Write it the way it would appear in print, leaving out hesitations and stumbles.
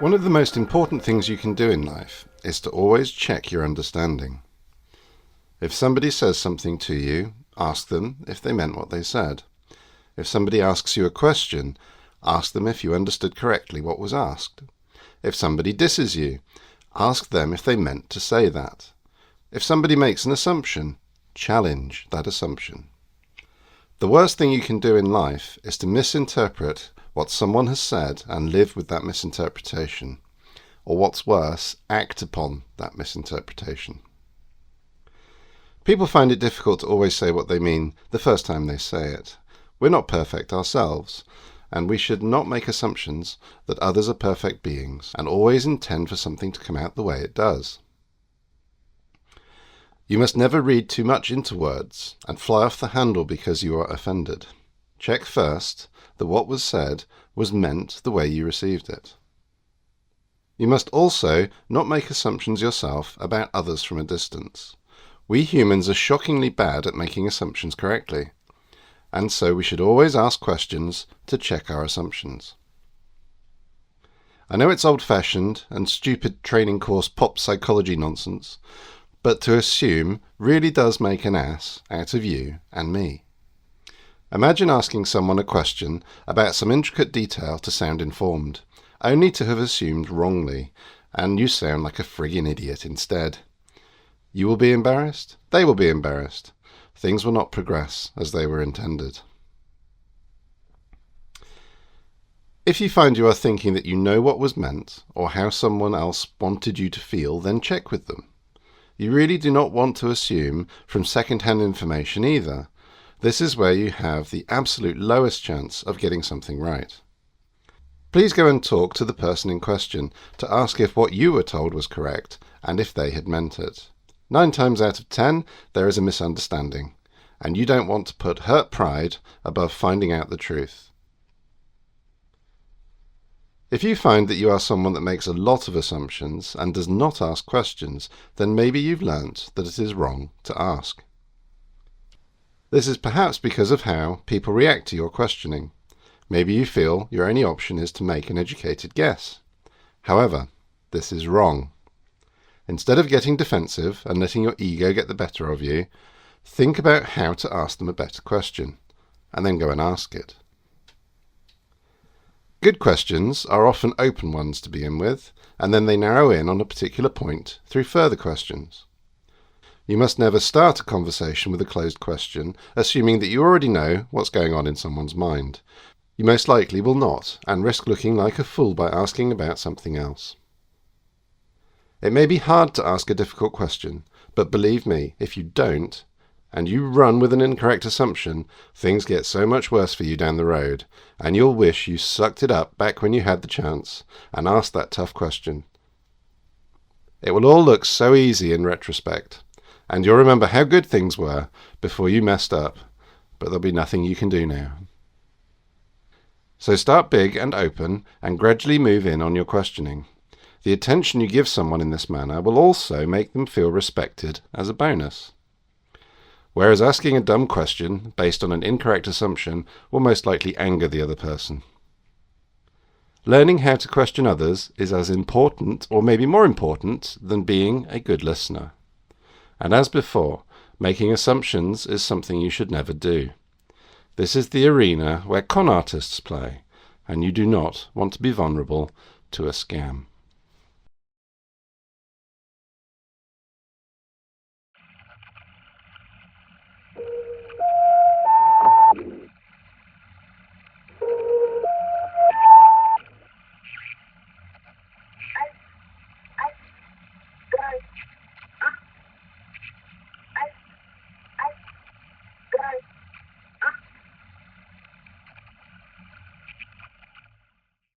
One of the most important things you can do in life is to always check your understanding. If somebody says something to you, ask them if they meant what they said. If somebody asks you a question, ask them if you understood correctly what was asked. If somebody disses you, ask them if they meant to say that. If somebody makes an assumption, challenge that assumption. The worst thing you can do in life is to misinterpret what someone has said and live with that misinterpretation, or what's worse, act upon that misinterpretation. People find it difficult to always say what they mean the first time they say it. We're not perfect ourselves, and we should not make assumptions that others are perfect beings and always intend for something to come out the way it does. You must never read too much into words and fly off the handle because you are offended. Check first that what was said was meant the way you received it. You must also not make assumptions yourself about others from a distance. We humans are shockingly bad at making assumptions correctly, and so we should always ask questions to check our assumptions. I know it's old-fashioned and stupid training course pop psychology nonsense, but to assume really does make an ass out of you and me. Imagine asking someone a question about some intricate detail to sound informed, only to have assumed wrongly, and you sound like a friggin' idiot instead. You will be embarrassed, they will be embarrassed. Things will not progress as they were intended. If you find you are thinking that you know what was meant, or how someone else wanted you to feel, then check with them. You really do not want to assume from second-hand information either. This is where you have the absolute lowest chance of getting something right. Please go and talk to the person in question to ask if what you were told was correct and if they had meant it. 9 times out of 10, there is a misunderstanding, and you don't want to put hurt pride above finding out the truth. If you find that you are someone that makes a lot of assumptions and does not ask questions, then maybe you've learnt that it is wrong to ask. This is perhaps because of how people react to your questioning. Maybe you feel your only option is to make an educated guess. However, this is wrong. Instead of getting defensive and letting your ego get the better of you, think about how to ask them a better question, and then go and ask it. Good questions are often open ones to begin with, and then they narrow in on a particular point through further questions. You must never start a conversation with a closed question, assuming that you already know what's going on in someone's mind. You most likely will not, and risk looking like a fool by asking about something else. It may be hard to ask a difficult question, but believe me, if you don't, and you run with an incorrect assumption, things get so much worse for you down the road, and you'll wish you sucked it up back when you had the chance and asked that tough question. It will all look so easy in retrospect, and you'll remember how good things were before you messed up, but there'll be nothing you can do now. So start big and open and gradually move in on your questioning. The attention you give someone in this manner will also make them feel respected as a bonus. Whereas asking a dumb question based on an incorrect assumption will most likely anger the other person. Learning how to question others is as important, or maybe more important, than being a good listener. And as before, making assumptions is something you should never do. This is the arena where con artists play, and you do not want to be vulnerable to a scam.